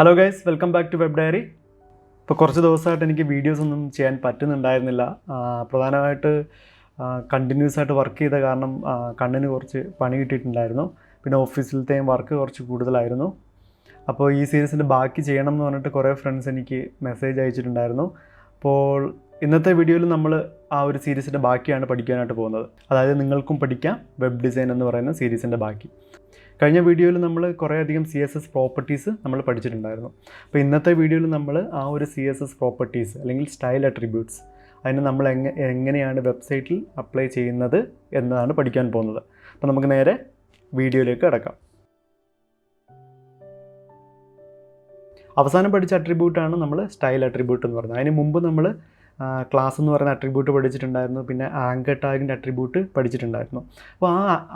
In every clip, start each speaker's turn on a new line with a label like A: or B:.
A: Hello guys, welcome back to web diary. ഇപ്പോൾ കുറച്ച് ദിവസമായിട്ട് എനിക്ക് വീഡിയോസ് ഒന്നും ചെയ്യാൻ പറ്റുന്നുണ്ടായിരുന്നില്ല. പ്രധാനമായിട്ട് കണ്ടിന്യൂസ് ആയിട്ട് വർക്ക് ചെയ്ത കാരണം കണ്ണിന് കുറച്ച് പണി കിട്ടിയിട്ടുണ്ടായിരുന്നു. പിന്നെ ഓഫീസിലത്തെയും വർക്ക് കുറച്ച് കൂടുതലായിരുന്നു. അപ്പോൾ ഈ സീരീസിൻ്റെ ബാക്കി ചെയ്യണം എന്ന് പറഞ്ഞിട്ട് കുറേ ഫ്രണ്ട്സ് എനിക്ക് മെസ്സേജ് അയച്ചിട്ടുണ്ടായിരുന്നു. അപ്പോൾ ഇന്നത്തെ വീഡിയോയിൽ നമ്മൾ ആ ഒരു സീരീസിൻ്റെ ബാക്കിയാണ് പഠിക്കാനായിട്ട് പോകുന്നത്. അതായത് നിങ്ങൾക്കും പഠിക്കാം വെബ് ഡിസൈൻ എന്ന് പറയുന്ന സീരീസിൻ്റെ ബാക്കി. കഴിഞ്ഞ വീഡിയോയിൽ നമ്മൾ കുറേയധികം CSS പ്രോപ്പർട്ടീസ് നമ്മൾ പഠിച്ചിട്ടുണ്ടായിരുന്നു. അപ്പോൾ ഇന്നത്തെ വീഡിയോയിൽ നമ്മൾ ആ ഒരു CSS പ്രോപ്പർട്ടീസ് അല്ലെങ്കിൽ സ്റ്റൈൽ അട്രിബ്യൂട്ട്സ് അതിന് നമ്മൾ എങ്ങനെയാണ് വെബ്സൈറ്റിൽ അപ്ലൈ ചെയ്യുന്നത് എന്നതാണ് പഠിക്കാൻ പോകുന്നത്. അപ്പോൾ നമുക്ക് നേരെ വീഡിയോയിലേക്ക് കിടക്കാം. അവസാനം പഠിച്ച അട്രിബ്യൂട്ടാണ് നമ്മൾ സ്റ്റൈൽ അട്രിബ്യൂട്ട് എന്ന് പറയുന്നത്. അതിന് മുമ്പ് നമ്മൾ ക്ലാസ് എന്ന് പറയുന്ന അട്രിബ്യൂട്ട് പഠിച്ചിട്ടുണ്ടായിരുന്നു. പിന്നെ ആങ്കർ ടാഗിൻ്റെ അട്രിബ്യൂട്ട് പഠിച്ചിട്ടുണ്ടായിരുന്നു. അപ്പോൾ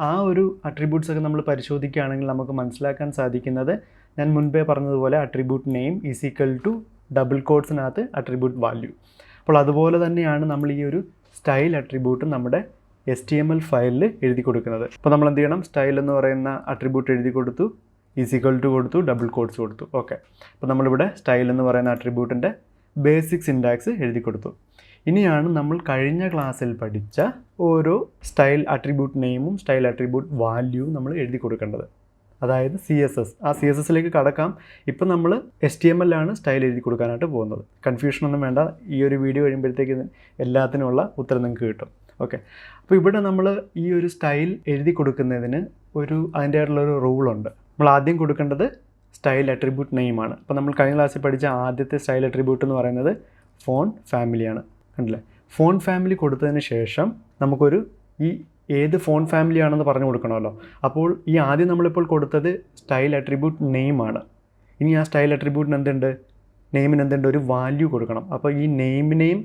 A: ആ ഒരു അട്രിബ്യൂട്ട്സൊക്കെ നമ്മൾ പരിശോധിക്കുകയാണെങ്കിൽ നമുക്ക് മനസ്സിലാക്കാൻ സാധിക്കുന്നത്, ഞാൻ മുൻപേ പറഞ്ഞതുപോലെ attribute name is equal to double കോട്ട്സിനകത്ത് അട്രിബ്യൂട്ട് വാല്യൂ. അപ്പോൾ അതുപോലെ തന്നെയാണ് നമ്മൾ ഈ ഒരു സ്റ്റൈൽ അട്രിബ്യൂട്ട് നമ്മുടെ HTML ഫയലിൽ എഴുതി കൊടുക്കുന്നത്. അപ്പോൾ നമ്മൾ എന്ത് ചെയ്യണം, സ്റ്റൈൽ എന്ന് പറയുന്ന അട്രിബ്യൂട്ട് എഴുതി കൊടുത്തു, ഈസ് ഈക്വൽ ടു കൊടുത്തു, ഡബിൾ കോട്ട്സ് കൊടുത്തു. ഓക്കെ, അപ്പോൾ നമ്മളിവിടെ സ്റ്റൈൽ എന്ന് പറയുന്ന അട്രിബ്യൂട്ടിൻ്റെ ബേസിക് സിൻടാക്സ് എഴുതി കൊടുത്തു. ഇനിയാണ് നമ്മൾ കഴിഞ്ഞ ക്ലാസ്സിൽ പഠിച്ച ഓരോ സ്റ്റൈൽ അട്രിബ്യൂട്ട് നെയിമും സ്റ്റൈൽ അട്രിബ്യൂട്ട് വാല്യൂവും നമ്മൾ എഴുതി കൊടുക്കേണ്ടത്. അതായത് CSS. ആ CSSലേക്ക് കടക്കാം. ഇപ്പം നമ്മൾ HTML സ്റ്റൈൽ എഴുതി കൊടുക്കാനായിട്ട് പോകുന്നത്. കൺഫ്യൂഷനൊന്നും വേണ്ട, ഈ ഒരു വീഡിയോ കഴിയുമ്പോഴത്തേക്ക് എല്ലാത്തിനുമുള്ള ഉത്തരം നിങ്ങൾക്ക് കിട്ടും. ഓക്കെ, അപ്പോൾ ഇവിടെ നമ്മൾ ഈ ഒരു സ്റ്റൈൽ എഴുതി കൊടുക്കുന്നതിന് അതിൻ്റെ ആയിട്ടുള്ളൊരു റൂളുണ്ട്. നമ്മൾ ആദ്യം കൊടുക്കേണ്ടത് സ്റ്റൈൽ അട്രിബ്യൂട്ട് നെയിമാണ്. അപ്പോൾ നമ്മൾ കഴിഞ്ഞ ക്ലാസ്സിൽ പഠിച്ച ആദ്യത്തെ സ്റ്റൈൽ അട്രിബ്യൂട്ട് എന്ന് പറയുന്നത് ഫോൺ ഫാമിലിയാണ്. കണ്ടില്ലേ, ഫോൺ ഫാമിലി കൊടുത്തതിന് ശേഷം നമുക്കൊരു ഏത് ഫോൺ ഫാമിലി ആണെന്ന് പറഞ്ഞു കൊടുക്കണമല്ലോ. അപ്പോൾ ആദ്യം നമ്മളിപ്പോൾ കൊടുത്തത് സ്റ്റൈൽ അട്രിബ്യൂട്ട് നെയിമാണ്. ഇനി ആ സ്റ്റൈൽ അട്രിബ്യൂട്ടിന് നെയിമിന് ഒരു വാല്യൂ കൊടുക്കണം. അപ്പോൾ ഈ നെയിമിനെയും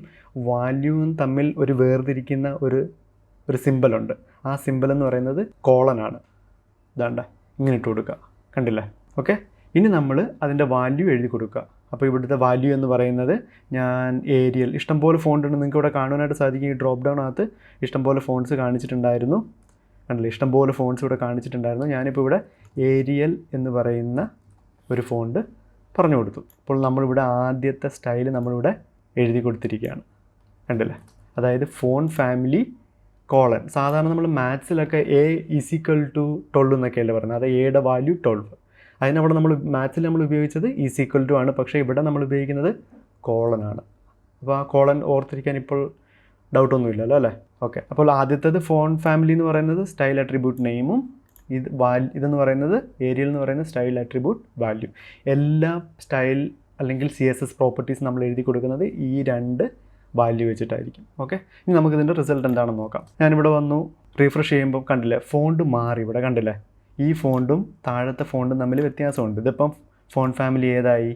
A: വാല്യൂവും തമ്മിൽ ഒരു വേർതിരിക്കുന്ന ഒരു സിമ്പലുണ്ട്. ആ സിമ്പൽ എന്ന് പറയുന്നത് കോളനാണ്. ഇതാണ്ട ഇങ്ങനെ ഇട്ട് കൊടുക്കുക, കണ്ടില്ലേ. ഓക്കെ, ഇനി നമ്മൾ അതിൻ്റെ വാല്യൂ എഴുതി കൊടുക്കുക. അപ്പോൾ ഇവിടുത്തെ വാല്യൂ എന്ന് പറയുന്നത് ഞാൻ ഏരിയൽ, ഇഷ്ടംപോലെ ഫോണ്ട് ഉണ്ട്, നിങ്ങൾക്ക് ഇവിടെ കാണുവാനായിട്ട് സാധിക്കും. ഈ ഡ്രോപ്പ് ഡൗണിനകത്ത് ഇഷ്ടംപോലെ ഫോൺസ് കാണിച്ചിട്ടുണ്ടായിരുന്നു, കണ്ടില്ലേ, ഇഷ്ടംപോലെ ഫോൺസ് ഇവിടെ കാണിച്ചിട്ടുണ്ടായിരുന്നു. ഞാനിപ്പോൾ ഇവിടെ ഏരിയൽ എന്ന് പറയുന്ന ഒരു ഫോണ്ട് പറഞ്ഞു കൊടുത്തു. അപ്പോൾ നമ്മളിവിടെ ആദ്യത്തെ സ്റ്റൈൽ നമ്മളിവിടെ എഴുതി കൊടുത്തിരിക്കുകയാണ്, കണ്ടില്ലേ. അതായത് ഫോൺ ഫാമിലി കോളൻ. സാധാരണ നമ്മൾ മാത്സിലൊക്കെ A ഈസ് ഈക്വൽ ടു 12 എന്നൊക്കെയല്ലേ പറയുന്നത്. അത് Aയുടെ വാല്യൂ 12. അതിനവിടെ നമ്മൾ മാത്സിൽ നമ്മൾ ഉപയോഗിച്ചത് ഈസ് ഈക്വൽ ടു ആണ്. പക്ഷേ ഇവിടെ നമ്മൾ ഉപയോഗിക്കുന്നത് കോളനാണ്. അപ്പോൾ ആ കോളൻ ഓർത്തിരിക്കാൻ ഇപ്പോൾ ഡൗട്ടൊന്നുമില്ലല്ലോ അല്ലേ. ഓക്കെ, അപ്പോൾ ആദ്യത്തേത് ഫോൺ ഫാമിലി എന്ന് പറയുന്നത് സ്റ്റൈൽ അട്രിബ്യൂട്ട് നെയിമും ഇതെന്ന് പറയുന്നത് ഏരിയൽ എന്ന് പറയുന്നത് സ്റ്റൈൽ അട്രിബ്യൂട്ട് വാല്യൂ. എല്ലാ സ്റ്റൈൽ അല്ലെങ്കിൽ CSS പ്രോപ്പർട്ടീസ് നമ്മൾ എഴുതി കൊടുക്കുന്നത് ഈ രണ്ട് വാല്യൂ വെച്ചിട്ടായിരിക്കും. ഓക്കെ, ഇനി നമുക്കിതിൻ്റെ റിസൾട്ട് എന്താണെന്ന് നോക്കാം. ഞാനിവിടെ വന്നു, റീഫ്രഷ് ചെയ്യുമ്പോൾ കണ്ടില്ലേ ഫോണ്ട് മാറി. ഇവിടെ കണ്ടില്ലേ, ഈ ഫോണ്ടും താഴത്തെ ഫോണ്ടും തമ്മിൽ വ്യത്യാസമുണ്ട്. ഇതിപ്പം ഫോൺ ഫാമിലി ഏതായി,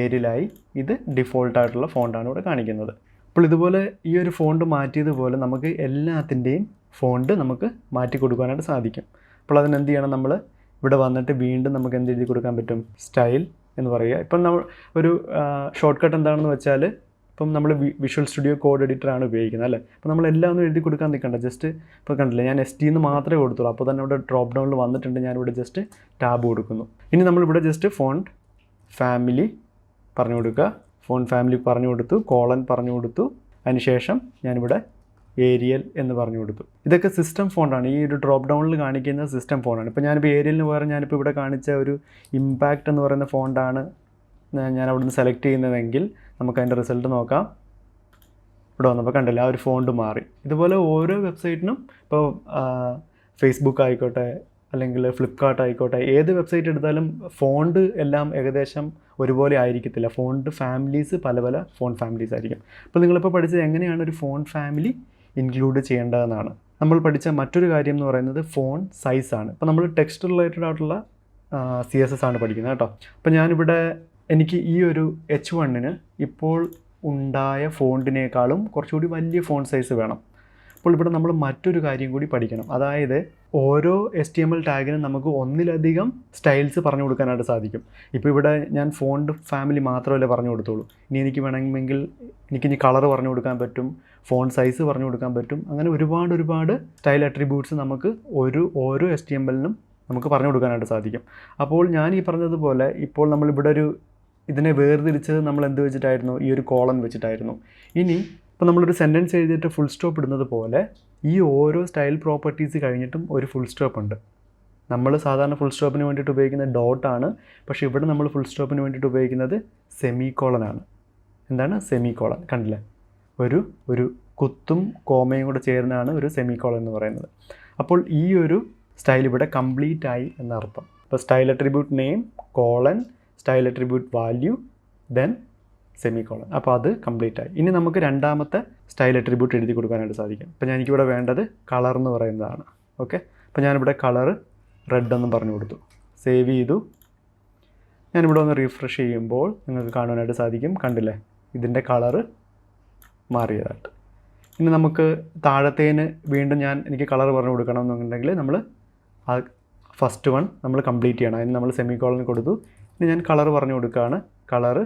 A: ഏരിയലായി. ഇത് ഡിഫോൾട്ടായിട്ടുള്ള ഫോണ്ടാണ് ഇവിടെ കാണിക്കുന്നത്. അപ്പോൾ ഇതുപോലെ ഈ ഒരു ഫോണ്ട് മാറ്റിയതുപോലെ നമുക്ക് എല്ലാത്തിൻ്റെയും ഫോണ്ട് നമുക്ക് മാറ്റി കൊടുക്കാനായിട്ട് സാധിക്കും. അപ്പോൾ അതിനെന്ത് ചെയ്യണം, നമ്മൾ ഇവിടെ വന്നിട്ട് വീണ്ടും നമുക്ക് എന്ത് എഴുതി കൊടുക്കാൻ പറ്റും, സ്റ്റൈൽ എന്ന് പറയുക. ഇപ്പം നമ്മൾ ഒരു ഷോർട്ട് കട്ട് എന്താണെന്ന് വെച്ചാൽ, ഇപ്പം നമ്മൾ വിഷ്വൽ സ്റ്റുഡിയോ കോഡ് എഡിറ്ററാണ് ഉപയോഗിക്കുന്നത് അല്ലേ. അപ്പോൾ നമ്മളെല്ലാം ഒന്നും എഴുതി കൊടുക്കാൻ നിൽക്കണ്ട. ജസ്റ്റ് ഇപ്പോൾ കണ്ടില്ലേ, ഞാൻ ST എന്ന് മാത്രമേ കൊടുത്തുള്ളൂ. അപ്പോൾ തന്നെ ഇവിടെ ഡ്രോപ്പ് ഡൗണിൽ വന്നിട്ടുണ്ട്. ഞാനിവിടെ ജസ്റ്റ് ടാബ് കൊടുക്കുന്നു. ഇനി നമ്മളിവിടെ ജസ്റ്റ് ഫോണ്ട് ഫാമിലി പറഞ്ഞു കൊടുക്കുക. ഫോൺ ഫാമിലി പറഞ്ഞു കൊടുത്തു, കോളൻ പറഞ്ഞു കൊടുത്തു. അതിനുശേഷം ഞാനിവിടെ ഏരിയൽ എന്ന് പറഞ്ഞു കൊടുത്തു. ഇതൊക്കെ സിസ്റ്റം ഫോണ്ടാണ്. ഈ ഒരു ഡ്രോപ്പ് ഡൗണിൽ കാണിക്കുന്ന സിസ്റ്റം ഫോണ്ടാണ്. ഇപ്പോൾ ഞാനിപ്പോൾ ഏരിയലിന് പകരം ഞാനിപ്പോൾ ഇവിടെ കാണിച്ച ഒരു ഇമ്പാക്റ്റ് എന്ന് പറയുന്ന ഫോണ്ടാണ് ഞാൻ അവിടുന്ന് സെലക്ട് ചെയ്യുന്നതെങ്കിൽ നമുക്കതിൻ്റെ റിസൾട്ട് നോക്കാം. ഇവിടെ വന്നപ്പോൾ കണ്ടില്ല, ആ ഒരു ഫോണ്ട് മാറി. ഇതുപോലെ ഓരോ വെബ്സൈറ്റിനും, ഇപ്പോൾ ഫേസ്ബുക്ക് ആയിക്കോട്ടെ അല്ലെങ്കിൽ ഫ്ലിപ്കാർട്ട് ആയിക്കോട്ടെ, ഏത് വെബ്സൈറ്റ് എടുത്താലും ഫോണ്ട് എല്ലാം ഏകദേശം ഒരുപോലെ ആയിരിക്കത്തില്ല. ഫോണ്ട് ഫാമിലീസ് പല ഫോൺ ഫാമിലീസ് ആയിരിക്കും. അപ്പോൾ നിങ്ങളിപ്പോൾ പഠിച്ചത് എങ്ങനെയാണ് ഒരു ഫോൺ ഫാമിലി ഇൻക്ലൂഡ് ചെയ്യേണ്ടതെന്നാണ്. നമ്മൾ പഠിച്ച മറ്റൊരു കാര്യം എന്ന് പറയുന്നത് ഫോൺ സൈസാണ്. ഇപ്പോൾ നമ്മൾ ടെക്സ്റ്റ് റിലേറ്റഡ് ആയിട്ടുള്ള CSS ആണ് പഠിക്കുന്നത് കേട്ടോ. അപ്പോൾ ഞാനിവിടെ എനിക്ക് ഈ ഒരു H1 ഇപ്പോൾ ഉണ്ടായ ഫോണ്ടിനേക്കാളും കുറച്ചുകൂടി വലിയ ഫോൺ സൈസ് വേണം. അപ്പോൾ ഇവിടെ നമ്മൾ മറ്റൊരു കാര്യം കൂടി പഠിക്കണം. അതായത് ഓരോ HTML ടാഗിനും നമുക്ക് ഒന്നിലധികം സ്റ്റൈൽസ് പറഞ്ഞു കൊടുക്കാനായിട്ട് സാധിക്കും. ഇപ്പോൾ ഇവിടെ ഞാൻ ഫോണ്ട് ഫാമിലി മാത്രമല്ലേ പറഞ്ഞു കൊടുത്തോളൂ. ഇനി എനിക്ക് വേണമെങ്കിൽ എനിക്കിനി കളർ പറഞ്ഞു കൊടുക്കാൻ പറ്റും, ഫോൺ സൈസ് പറഞ്ഞു കൊടുക്കാൻ പറ്റും. അങ്ങനെ ഒരുപാട് സ്റ്റൈൽ അട്രിബ്യൂട്ട്സ് നമുക്ക് ഓരോ HTML നമുക്ക് പറഞ്ഞു കൊടുക്കാനായിട്ട് സാധിക്കും. അപ്പോൾ ഞാൻ ഈ പറഞ്ഞതുപോലെ ഇപ്പോൾ നമ്മളിവിടെ ഒരു ഇതിനെ വേർതിരിച്ചത് നമ്മൾ എന്ത് വെച്ചിട്ടായിരുന്നു? ഈ ഒരു കോളൻ വെച്ചിട്ടായിരുന്നു. ഇനി ഇപ്പോൾ നമ്മളൊരു സെൻറ്റൻസ് എഴുതിയിട്ട് ഫുൾ സ്റ്റോപ്പ് ഇടുന്നത് പോലെ ഈ ഓരോ സ്റ്റൈൽ പ്രോപ്പർട്ടീസ് കഴിഞ്ഞിട്ടും ഒരു ഫുൾ സ്റ്റോപ്പ് ഉണ്ട്. നമ്മൾ സാധാരണ ഫുൾ സ്റ്റോപ്പിന് വേണ്ടിയിട്ട് ഉപയോഗിക്കുന്ന ഡോട്ടാണ്, പക്ഷേ ഇവിടെ നമ്മൾ ഫുൾ സ്റ്റോപ്പിന് വേണ്ടിയിട്ട് ഉപയോഗിക്കുന്നത് സെമി കോളനാണ്. എന്താണ് സെമി കോളൻ? കണ്ടില്ലേ, ഒരു കുത്തും കോമയും കൂടെ ചേർന്നാണ് ഒരു സെമി കോളൻ എന്ന് പറയുന്നത്. അപ്പോൾ ഈ ഒരു സ്റ്റൈൽ ഇവിടെ കംപ്ലീറ്റ് ആയി എന്നർത്ഥം. ഇപ്പോൾ style attribute name colon, style attribute value, then semi colon. അപ്പോൾ അത് കംപ്ലീറ്റ് ആയി. ഇനി നമുക്ക് രണ്ടാമത്തെ സ്റ്റൈൽ അട്രിബ്യൂട്ട് എഴുതി കൊടുക്കാനായിട്ട് സാധിക്കും. അപ്പോൾ എനിക്കിവിടെ വേണ്ടത് കളർ എന്ന് പറയുന്നതാണ്. ഓക്കെ, അപ്പോൾ ഞാനിവിടെ കളർ റെഡ് എന്നും പറഞ്ഞു കൊടുത്തു, സേവ് ചെയ്തു. ഞാനിവിടെ ഒന്ന് റീഫ്രഷ് ചെയ്യുമ്പോൾ നിങ്ങൾക്ക് കാണുവാനായിട്ട് സാധിക്കും, കണ്ടില്ലേ ഇതിൻ്റെ കളറ് മാറിയതായിട്ട്. ഇനി നമുക്ക് താഴത്തേന് വീണ്ടും എനിക്ക് കളർ പറഞ്ഞു കൊടുക്കണം എന്നുണ്ടെങ്കിൽ നമ്മൾ ആ ഫസ്റ്റ് വൺ നമ്മൾ കംപ്ലീറ്റ് ചെയ്യണം. അതിന് നമ്മൾ സെമി കോളൻ കൊടുത്തു. ഇനി ഞാൻ കളർ പറഞ്ഞു കൊടുക്കുകയാണ്. കളറ്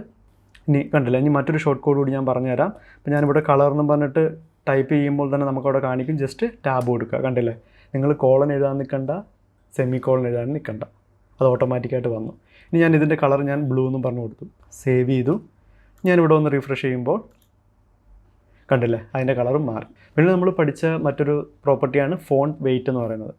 A: ഇനി കണ്ടില്ല, ഇനി മറ്റൊരു ഷോർട്ട് കോഡ് കൂടി ഞാൻ പറഞ്ഞുതരാം. അപ്പോൾ ഞാനിവിടെ കളർ എന്ന് പറഞ്ഞിട്ട് ടൈപ്പ് ചെയ്യുമ്പോൾ തന്നെ നമുക്കവിടെ കാണിക്കും, ജസ്റ്റ് ടാബ് കൊടുക്കുക. കണ്ടില്ലേ, നിങ്ങൾ കോളൻ എഴുതാൻ നിൽക്കണ്ട, സെമി കോളൻ എഴുതാൻ നിൽക്കണ്ട, അത് ഓട്ടോമാറ്റിക്കായിട്ട് വന്നു. ഇനി ഞാൻ ഇതിൻ്റെ കളർ ഞാൻ ബ്ലൂ എന്നും പറഞ്ഞു കൊടുത്തു, സേവ് ചെയ്തു. ഞാനിവിടെ ഒന്ന് റിഫ്രഷ് ചെയ്യുമ്പോൾ കണ്ടില്ലേ അതിൻ്റെ കളറും മാറി. പിന്നെ നമ്മൾ പഠിച്ച മറ്റൊരു പ്രോപ്പർട്ടിയാണ് ഫോണ്ട് വെയിറ്റ് എന്ന് പറയുന്നത്.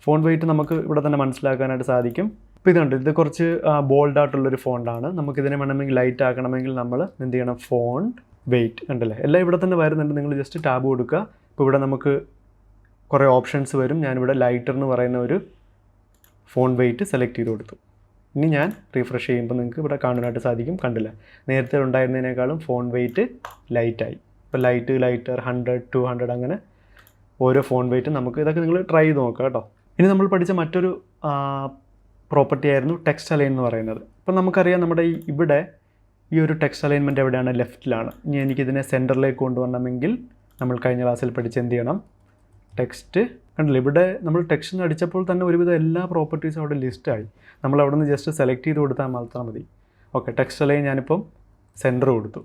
A: ഫോണ്ട് വെയിറ്റ് നമുക്ക് ഇവിടെ തന്നെ മനസ്സിലാക്കാനായിട്ട് സാധിക്കും. ഇപ്പോൾ ഇതുണ്ട്, ഇത് കുറച്ച് ബോൾഡായിട്ടുള്ളൊരു ഫോണ്ടാണ്. നമുക്കിതിനെ വേണമെങ്കിൽ ലൈറ്റ് ആക്കണമെങ്കിൽ നമ്മൾ എന്ത് ചെയ്യണം? Font weight. കണ്ടില്ലേ എല്ലാം ഇവിടെ തന്നെ വരുന്നുണ്ട്. നിങ്ങൾ ജസ്റ്റ് ടാബ് കൊടുക്കുക. ഇപ്പോൾ ഇവിടെ നമുക്ക് കുറേ ഓപ്ഷൻസ് വരും. ഞാനിവിടെ ലൈറ്റർ എന്ന് പറയുന്ന ഒരു ഫോണ്ട് വെയിറ്റ് സെലക്ട് ചെയ്ത് കൊടുത്തു. ഇനി ഞാൻ റീഫ്രഷ് ചെയ്യുമ്പോൾ നിങ്ങൾക്ക് ഇവിടെ കാണാനായിട്ട് സാധിക്കും, കണ്ടില്ല നേരത്തെ ഉണ്ടായിരുന്നതിനേക്കാളും ഫോണ്ട് വെയിറ്റ് ലൈറ്റായി. ഇപ്പോൾ ലൈറ്റർ 100, 200 അങ്ങനെ ഓരോ ഫോണ്ട് വെയിറ്റും നമുക്ക് ഇതൊക്കെ നിങ്ങൾ ട്രൈ ചെയ്ത് നോക്കുക കേട്ടോ. ഇനി നമ്മൾ പഠിച്ച മറ്റൊരു പ്രോപ്പർട്ടി ആയിരുന്നു ടെക്സ്റ്റ് അലൈൻ എന്ന് പറയുന്നത്. ഇപ്പോൾ നമുക്കറിയാം നമ്മുടെ ഇവിടെ ഈ ഒരു ടെക്സ്റ്റ് അലൈൻമെൻറ്റ് എവിടെയാണ്? ലെഫ്റ്റിലാണ്. ഇനി എനിക്കിതിനെ സെൻറ്ററിലേക്ക് കൊണ്ടുവരണമെങ്കിൽ നമ്മൾ കഴിഞ്ഞ ക്ലാസ്സിൽ പഠിച്ച് എന്ത് ചെയ്യണം? ടെക്സ്റ്റ് കണ്ടില്ല, ഇവിടെ നമ്മൾ ടെക്സ്റ്റ് അടിച്ചപ്പോൾ തന്നെ ഒരുവിധം എല്ലാ പ്രോപ്പർട്ടീസും അവിടെ ലിസ്റ്റായി. നമ്മൾ അവിടെ നിന്ന് ജസ്റ്റ് സെലക്ട് ചെയ്ത് കൊടുത്താൽ മാത്രം മതി. ഓക്കെ, ടെക്സ്റ്റ് അലൈൻ ഞാനിപ്പം സെൻറ്റർ കൊടുത്തു.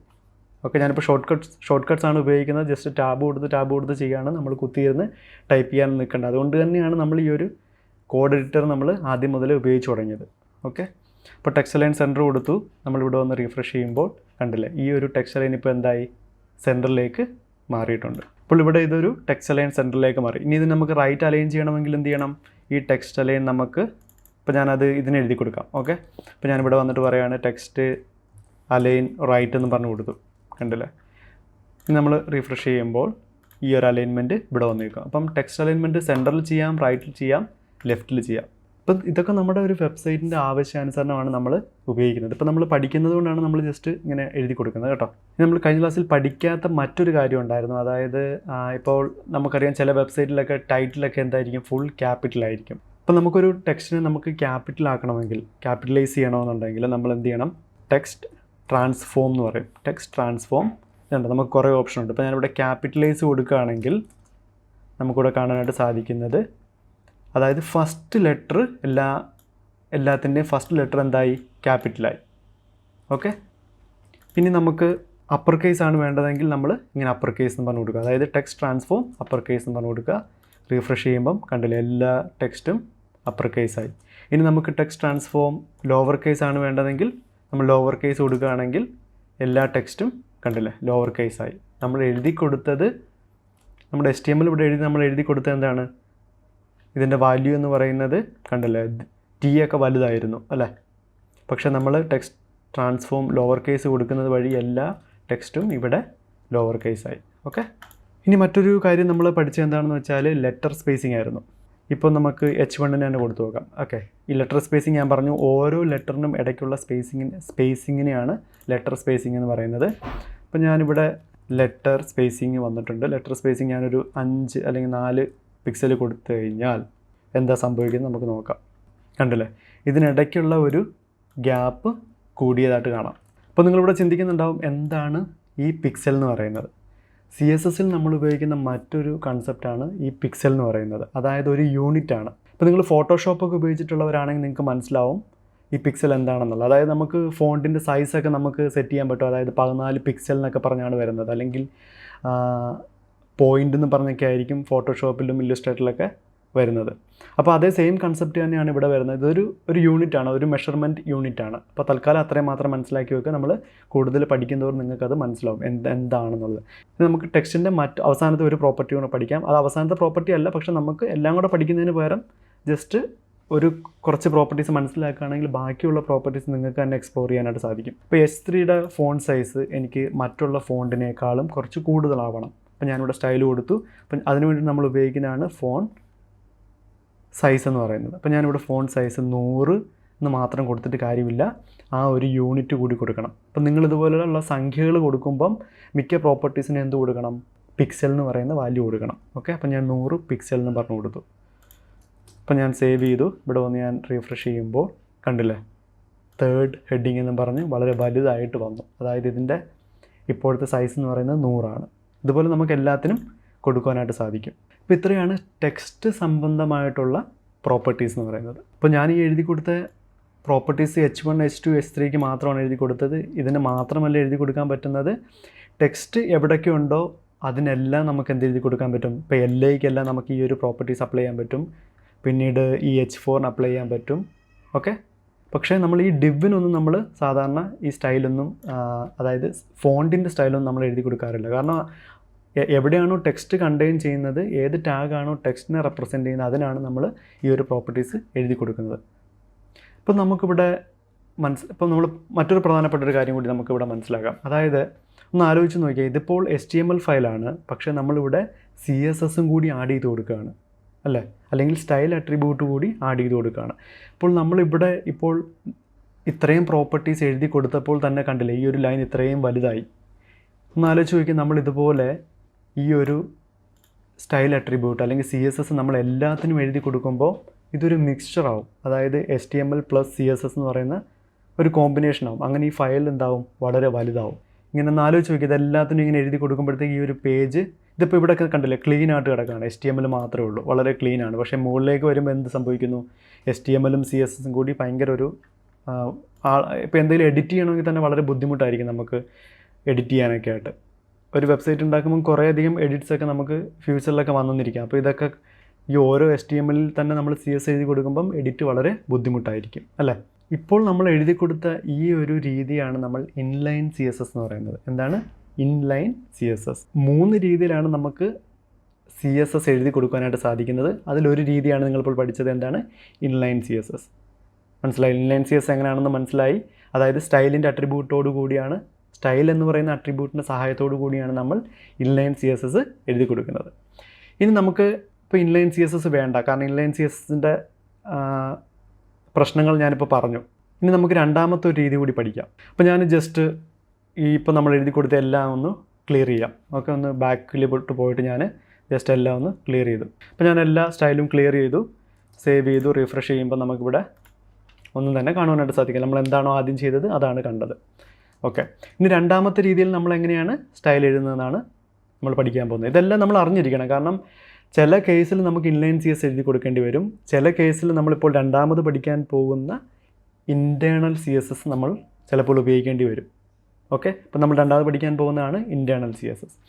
A: ഓക്കെ, ഞാനിപ്പോൾ ഷോർട്ട് കട്ട്സ് ആണ് ഉപയോഗിക്കുന്നത്. ജസ്റ്റ് ടാബ് കൊടുത്ത് ചെയ്യുകയാണ്. നമ്മൾ കുത്തിയിരുന്ന് ടൈപ്പ് ചെയ്യാൻ നിൽക്കേണ്ടത്. അതുകൊണ്ട് തന്നെയാണ് നമ്മൾ ഈ ഒരു കോഡ് എഡിറ്റർ നമ്മൾ ആദ്യം മുതൽ ഉപയോഗിച്ച് തുടങ്ങിയത്. ഓക്കെ, അപ്പോൾ ടെക്സ്റ്റ് അലൈൻ സെൻറ്റർ കൊടുത്തു. നമ്മളിവിടെ ഒന്ന് റീഫ്രഷ് ചെയ്യുമ്പോൾ കണ്ടില്ലേ ഈ ഒരു ടെക്സ്റ്റ് അലൈൻ ഇപ്പോൾ എന്തായി? സെൻറ്ററിലേക്ക് മാറിയിട്ടുണ്ട്. അപ്പോൾ ഇവിടെ ഇതൊരു ടെക്സ്റ്റ് അലൈൻ സെൻറ്ററിലേക്ക് മാറി. ഇനി ഇത് നമുക്ക് റൈറ്റ് അലൈൻ ചെയ്യണമെങ്കിൽ എന്ത് ചെയ്യണം? ഈ ടെക്സ്റ്റ് അലൈൻ നമുക്ക് ഇപ്പോൾ ഞാനത് ഇതിന് എഴുതി കൊടുക്കാം. ഓക്കെ, അപ്പോൾ ഞാനിവിടെ വന്നിട്ട് പറയുകയാണ് ടെക്സ്റ്റ് അലൈൻ റൈറ്റ് എന്ന് പറഞ്ഞു കൊടുത്തു. കണ്ടില്ലേ, ഇനി നമ്മൾ റീഫ്രഷ് ചെയ്യുമ്പോൾ ഈ ഒരു അലൈൻമെൻറ്റ് ഇവിടെ വന്നിരിക്കും. അപ്പം ടെക്സ്റ്റ് അലൈൻമെൻറ്റ് സെൻറ്ററിൽ ചെയ്യാം, റൈറ്റിൽ ചെയ്യാം, ലെഫ്റ്റിൽ ചെയ്യാം. ഇപ്പം ഇതൊക്കെ നമ്മുടെ ഒരു വെബ്സൈറ്റിൻ്റെ ആവശ്യാനുസരണമാണ് നമ്മൾ ഉപയോഗിക്കുന്നത്. ഇപ്പോൾ നമ്മൾ പഠിക്കുന്നത് കൊണ്ടാണ് നമ്മൾ ജസ്റ്റ് ഇങ്ങനെ എഴുതി കൊടുക്കുന്നത് കേട്ടോ. നമ്മൾ കഴിഞ്ഞ ക്ലാസ്സിൽ പഠിക്കാത്ത മറ്റൊരു കാര്യം ഉണ്ടായിരുന്നു. അതായത് ഇപ്പോൾ നമുക്കറിയാം ചില വെബ്സൈറ്റിലൊക്കെ ടൈറ്റിലൊക്കെ എന്തായിരിക്കും? ഫുൾ ക്യാപിറ്റലായിരിക്കും. അപ്പോൾ നമുക്കൊരു ടെക്സ്റ്റിനെ നമുക്ക് ക്യാപിറ്റലാക്കണമെങ്കിൽ, ക്യാപിറ്റലൈസ് ചെയ്യണമെന്നുണ്ടെങ്കിൽ നമ്മൾ എന്ത് ചെയ്യണം? ടെക്സ്റ്റ് ട്രാൻസ്ഫോം എന്ന് പറയും. ടെക്സ്റ്റ് ട്രാൻസ്ഫോം ഇതുണ്ട്, നമുക്ക് കുറേ ഓപ്ഷൻ ഉണ്ട്. ഇപ്പോൾ ഞാനിവിടെ ക്യാപിറ്റലൈസ് കൊടുക്കുകയാണെങ്കിൽ നമുക്കിവിടെ കാണാനായിട്ട് സാധിക്കുന്നത്, അതായത് ഫസ്റ്റ് ലെറ്റർ എല്ലാത്തിൻ്റെയും ഫസ്റ്റ് ലെറ്റർ എന്തായി? ക്യാപിറ്റലായി. ഓക്കെ, ഇനി നമുക്ക് അപ്പർ കേസ് ആണ് വേണ്ടതെങ്കിൽ നമ്മൾ ഇങ്ങനെ അപ്പർ കേസ് എന്ന് പറഞ്ഞു കൊടുക്കുക. അതായത് ടെക്സ്റ്റ് ട്രാൻസ്ഫോം അപ്പർ കേസ് എന്ന് പറഞ്ഞു കൊടുക്കുക. റീഫ്രഷ് ചെയ്യുമ്പം കണ്ടില്ലേ എല്ലാ ടെക്സ്റ്റും അപ്പർ കേസായി. ഇനി നമുക്ക് ടെക്സ്റ്റ് ട്രാൻസ്ഫോം ലോവർ കേസ് ആണ് വേണ്ടതെങ്കിൽ നമ്മൾ ലോവർ കേസ് കൊടുക്കുകയാണെങ്കിൽ എല്ലാ ടെക്സ്റ്റും കണ്ടില്ലേ ലോവർ കേസായി. നമ്മൾ എഴുതി കൊടുത്തത് നമ്മുടെ HTML ഇവിടെ നമ്മൾ എഴുതി കൊടുത്തത് എന്താണ്? ഇതിൻ്റെ വാല്യൂ എന്ന് പറയുന്നത് കണ്ടില്ലേ T ഒക്കെ വലുതായിരുന്നു അല്ലേ? പക്ഷേ നമ്മൾ ടെക്സ്റ്റ് ട്രാൻസ്ഫോം ലോവർ കേസ് കൊടുക്കുന്നത് വഴി എല്ലാ ടെക്സ്റ്റും ഇവിടെ ലോവർ കേസായി. ഓക്കെ, ഇനി മറ്റൊരു കാര്യം നമ്മൾ പഠിച്ചത് എന്താണെന്ന് വെച്ചാൽ ലെറ്റർ സ്പേസിംഗ് ആയിരുന്നു. ഇപ്പോൾ നമുക്ക് H1 തന്നെ കൊടുത്തു നോക്കാം. ഓക്കെ, ഈ ലെറ്റർ സ്പേസിംഗ് ഞാൻ പറഞ്ഞു, ഓരോ ലെറ്ററിനും ഇടയ്ക്കുള്ള സ്പേസിങ്ങിനെയാണ് ലെറ്റർ സ്പേസിംഗ് എന്ന് പറയുന്നത്. അപ്പോൾ ഞാനിവിടെ ലെറ്റർ സ്പേസിങ് വന്നിട്ടുണ്ട്. ലെറ്റർ സ്പേസിങ് ഞാനൊരു 5 അല്ലെങ്കിൽ 4 പിക്സൽ കൊടുത്തു കഴിഞ്ഞാൽ എന്താ സംഭവിക്കുന്നത് നമുക്ക് നോക്കാം. കണ്ടില്ലേ ഇതിനിടയ്ക്കുള്ള ഒരു ഗ്യാപ്പ് കൂടിയതായിട്ട് കാണാം. അപ്പോൾ നിങ്ങളിവിടെ ചിന്തിക്കുന്നുണ്ടാവും എന്താണ് ഈ പിക്സൽ എന്ന് പറയുന്നത്? CSSൽ നമ്മൾ ഉപയോഗിക്കുന്ന മറ്റൊരു കൺസെപ്റ്റാണ് ഈ പിക്സൽ എന്ന് പറയുന്നത്. അതായത് ഒരു യൂണിറ്റ് ആണ്. ഇപ്പോൾ നിങ്ങൾ ഫോട്ടോഷോപ്പൊക്കെ ഉപയോഗിച്ചിട്ടുള്ളവരാണെങ്കിൽ നിങ്ങൾക്ക് മനസ്സിലാവും ഈ പിക്സൽ എന്താണെന്നുള്ളത്. അതായത് നമുക്ക് ഫോണ്ടിൻ്റെ സൈസൊക്കെ നമുക്ക് സെറ്റ് ചെയ്യാൻ പറ്റും. അതായത് 14 പിക്സൽ എന്നൊക്കെ പറഞ്ഞാണ് വരുന്നത്. അല്ലെങ്കിൽ പോയിൻ്റ് എന്ന് പറഞ്ഞൊക്കെ ആയിരിക്കും ഫോട്ടോഷോപ്പിലും ഇല്ലുസ്ട്രേറ്ററിലൊക്കെ വരുന്നത്. അപ്പോൾ അതേ സെയിം കൺസെപ്റ്റ് തന്നെയാണ് ഇവിടെ വരുന്നത്. ഇതൊരു യൂണിറ്റാണ്, ഒരു മെഷർമെൻറ്റ് യൂണിറ്റാണ്. അപ്പോൾ തൽക്കാലം അത്രയും മാത്രം മനസ്സിലാക്കി വെക്കുക. നമ്മൾ കൂടുതൽ പഠിക്കുന്നതോറും നിങ്ങൾക്കത് മനസ്സിലാവും എന്താണെന്നുള്ളത്. ഇത് നമുക്ക് ടെക്സ്റ്റിൻ്റെ അവസാനത്തെ ഒരു പ്രോപ്പർട്ടി കൂടെ പഠിക്കാം. അത് അവസാനത്തെ പ്രോപ്പർട്ടി അല്ല, പക്ഷേ നമുക്ക് എല്ലാം കൂടെ പഠിക്കുന്നതിന് പകരം ജസ്റ്റ് കുറച്ച് പ്രോപ്പർട്ടീസ് മനസ്സിലാക്കുകയാണെങ്കിൽ ബാക്കിയുള്ള പ്രോപ്പർട്ടീസ് നിങ്ങൾക്ക് തന്നെ എക്സ്പ്ലോർ ചെയ്യാനായിട്ട് സാധിക്കും. ഇപ്പോൾ S3യുടെ ഫോണ്ട് സൈസ് എനിക്ക് മറ്റുള്ള ഫോണ്ടിനേക്കാളും കുറച്ച് കൂടുതലാവണം. അപ്പോൾ ഞാനിവിടെ സ്റ്റൈൽ കൊടുത്തു. അപ്പം അതിനുവേണ്ടി നമ്മൾ ഉപയോഗിക്കുന്നതാണ് ഫോണ്ട് സൈസ് എന്ന് പറയുന്നത്. അപ്പോൾ ഞാനിവിടെ ഫോണ്ട് സൈസ് 100 എന്ന് മാത്രം കൊടുത്തിട്ട് കാര്യമില്ല, ആ ഒരു യൂണിറ്റ് കൂടി കൊടുക്കണം. അപ്പം നിങ്ങളിതുപോലെയുള്ള സംഖ്യകൾ കൊടുക്കുമ്പം മിക്ക പ്രോപ്പർട്ടീസിന് എന്ത് കൊടുക്കണം? പിക്സൽ എന്ന് പറയുന്ന വാല്യൂ കൊടുക്കണം. ഓക്കെ, അപ്പം ഞാൻ 100 പിക്സൽ എന്ന് പറഞ്ഞു കൊടുത്തു. അപ്പം ഞാൻ സേവ് ചെയ്തു. ഇവിടെ വന്ന് ഞാൻ റീഫ്രഷ് ചെയ്യുമ്പോൾ കണ്ടില്ലേ, 3rd ഹെഡിങ് എന്ന് പറഞ്ഞ് വളരെ വലുതായിട്ട് വന്നു. അതായത് ഇതിൻ്റെ ഇപ്പോഴത്തെ സൈസ് എന്ന് പറയുന്നത് 100 ഇതുപോലെ നമുക്ക് എല്ലാത്തിനും കൊടുക്കാനായിട്ട് സാധിക്കും. അപ്പോൾ ഇത്രയാണ് ടെക്സ്റ്റ് സംബന്ധമായിട്ടുള്ള പ്രോപ്പർട്ടീസ് എന്ന് പറയുന്നത്. അപ്പോൾ ഞാൻ ഈ എഴുതി കൊടുത്ത പ്രോപ്പർട്ടീസ് H1, H2, H3ക്ക് മാത്രമാണ് എഴുതി കൊടുത്തത്. ഇതിന് മാത്രമല്ല എഴുതി കൊടുക്കാൻ പറ്റുന്നത്. ടെക്സ്റ്റ് എവിടെയൊക്കെ ഉണ്ടോ അതിനെല്ലാം നമുക്ക് എന്ത് എഴുതി കൊടുക്കാൻ പറ്റും? ഇപ്പോൾ LAയ്ക്കെല്ലാം നമുക്ക് ഈ ഒരു പ്രോപ്പർട്ടീസ് അപ്ലൈ ചെയ്യാൻ പറ്റും. പിന്നീട് ഈ H4 അപ്ലൈ ചെയ്യാൻ പറ്റും. ഓക്കെ, പക്ഷേ നമ്മൾ ഈ ഡിവിനൊന്നും നമ്മൾ സാധാരണ ഈ സ്റ്റൈലൊന്നും അതായത് ഫോണ്ടിൻ്റെ സ്റ്റൈലൊന്നും നമ്മൾ എഴുതി കൊടുക്കാറില്ല. കാരണം എവിടെയാണോ ടെക്സ്റ്റ് കണ്ടെയ്ൻ ചെയ്യുന്നത്, ഏത് ടാഗാണോ ടെക്സ്റ്റിനെ റെപ്രസെൻറ്റ് ചെയ്യുന്നത്, അതിനാണ് നമ്മൾ ഈ ഒരു പ്രോപ്പർട്ടീസ് എഴുതി കൊടുക്കുന്നത്. ഇപ്പം നമുക്കിവിടെ ഇപ്പം നമ്മൾ മറ്റൊരു പ്രധാനപ്പെട്ട ഒരു കാര്യം കൂടി നമുക്കിവിടെ മനസ്സിലാക്കാം. അതായത് ഒന്ന് ആലോചിച്ച് നോക്കിയാൽ, ഇതിപ്പോൾ HTML ഫയലാണ്, പക്ഷേ നമ്മളിവിടെ CSSഉം കൂടി ആഡ് ചെയ്ത് കൊടുക്കുകയാണ് അല്ലേ, അല്ലെങ്കിൽ സ്റ്റൈൽ അട്രിബ്യൂട്ട് കൂടി ആഡ് ചെയ്ത് കൊടുക്കുകയാണ്. അപ്പോൾ നമ്മളിവിടെ ഇപ്പോൾ ഇത്രയും പ്രോപ്പർട്ടീസ് എഴുതി കൊടുത്തപ്പോൾ തന്നെ കണ്ടില്ലേ, ഈ ഒരു ലൈൻ ഇത്രയും വലുതായി. ഒന്ന് ആലോചിച്ച് നോക്കിയാൽ, നമ്മളിതുപോലെ ഈ ഒരു സ്റ്റൈൽ അട്രിബ്യൂട്ട് അല്ലെങ്കിൽ CSS നമ്മൾ എല്ലാത്തിനും എഴുതി കൊടുക്കുമ്പോൾ ഇതൊരു മിക്സ്ചർ ആവും. അതായത് HTML + CSS എന്ന് പറയുന്ന ഒരു കോമ്പിനേഷൻ ആവും. അങ്ങനെ ഈ ഫയൽ എന്താവും? വളരെ വലുതാവും. ഇങ്ങനെ ഒന്ന് ആലോചിച്ച് നോക്കി, ഇതെല്ലാത്തിനും ഇങ്ങനെ എഴുതി കൊടുക്കുമ്പോഴത്തേക്ക് ഈ ഒരു പേജ് ഇതിപ്പോൾ ഇവിടെയൊക്കെ കണ്ടില്ലേ, ക്ലീൻ ആയിട്ട് കിടക്കുകയാണ്. HTML മാത്രമേ ഉള്ളൂ, വളരെ ക്ലീനാണ്. പക്ഷേ മുകളിലേക്ക് വരുമ്പോൾ എന്ത് സംഭവിക്കുന്നു? HTMLഉം CSSഉം കൂടി ഭയങ്കര ഒരു ഇപ്പോൾ എന്തെങ്കിലും എഡിറ്റ് ചെയ്യണമെങ്കിൽ തന്നെ വളരെ ബുദ്ധിമുട്ടായിരിക്കും നമുക്ക് എഡിറ്റ് ചെയ്യാനൊക്കെ ആയിട്ട്. ഒരു വെബ്സൈറ്റ് ഉണ്ടാക്കുമ്പോൾ കുറേയധികം എഡിറ്റ്സൊക്കെ നമുക്ക് ഫ്യൂച്ചറിലൊക്കെ വന്നിരിക്കാം. അപ്പോൾ ഇതൊക്കെ ഈ ഓരോ HTMLൽ തന്നെ നമ്മൾ CS എഴുതി കൊടുക്കുമ്പം എഡിറ്റ് വളരെ ബുദ്ധിമുട്ടായിരിക്കും അല്ലേ. ഇപ്പോൾ നമ്മൾ എഴുതി കൊടുത്ത ഈ ഒരു രീതിയാണ് നമ്മൾ ഇൻലൈൻ CSS എന്ന് പറയുന്നത്. എന്താണ് ഇൻലൈൻ CSS? 3 രീതിയിലാണ് നമുക്ക് CSS എഴുതി കൊടുക്കാനായിട്ട് സാധിക്കുന്നത്. അതിലൊരു രീതിയാണ് നിങ്ങളിപ്പോൾ പഠിച്ചത്. എന്താണ് ഇൻലൈൻ CSS? മനസ്സിലായി? ഇൻലൈൻ CSS എങ്ങനെയാണെന്ന് മനസ്സിലായി. അതായത് സ്റ്റൈലിൻ്റെ അട്രിബ്യൂട്ടോട് കൂടിയാണ്, സ്റ്റൈൽ എന്ന് പറയുന്ന അട്രിബ്യൂട്ടിൻ്റെ സഹായത്തോടു കൂടിയാണ് നമ്മൾ ഇൻലൈൻ CSS എഴുതി കൊടുക്കുന്നത്. ഇനി നമുക്ക് ഇപ്പോൾ ഇൻലൈൻ CSS വേണ്ട, കാരണം ഇൻലൈൻ CSSൻ്റെ പ്രശ്നങ്ങൾ ഞാനിപ്പോൾ പറഞ്ഞു. ഇനി നമുക്ക് രണ്ടാമത്തെ ഒരു രീതി കൂടി പഠിക്കാം. അപ്പോൾ ഞാൻ ജസ്റ്റ് ഇപ്പോൾ നമ്മൾ എഴുതി കൊടുത്ത എല്ലാം ഒന്ന് ക്ലിയർ ചെയ്യാം. ഓക്കെ, ഒന്ന് ബാക്കിലോട്ട് പോയിട്ട് ഞാൻ ജസ്റ്റ് എല്ലാം ഒന്ന് ക്ലിയർ ചെയ്തു. അപ്പോൾ ഞാൻ എല്ലാ സ്റ്റൈലും ക്ലിയർ ചെയ്തു, സേവ് ചെയ്തു. റീഫ്രഷ് ചെയ്യുമ്പോൾ നമുക്കിവിടെ ഒന്നും തന്നെ കാണുവാനായിട്ട് സാധിക്കില്ല. നമ്മൾ എന്താണോ ആദ്യം ചെയ്തത് അതാണ് കണ്ടത്. ഓക്കെ, ഇനി രണ്ടാമത്തെ രീതിയിൽ നമ്മൾ എങ്ങനെയാണ് സ്റ്റൈൽ എഴുതുന്നതെന്നാണ് നമ്മൾ പഠിക്കാൻ പോകുന്നത്. ഇതെല്ലാം നമ്മൾ അറിഞ്ഞിരിക്കണം. കാരണം ചില കേസിൽ നമുക്ക് ഇൻലൈൻ CS എഴുതി കൊടുക്കേണ്ടി വരും. ചില കേസിൽ നമ്മളിപ്പോൾ രണ്ടാമത് പഠിക്കാൻ പോകുന്ന ഇൻറ്റേർണൽ CSS നമ്മൾ ചിലപ്പോൾ ഉപയോഗിക്കേണ്ടി വരും. ഓക്കെ, അപ്പോൾ നമ്മൾ രണ്ടാമത് പഠിക്കാൻ പോകുന്നതാണ് ഇൻറ്റേർണൽ CSS.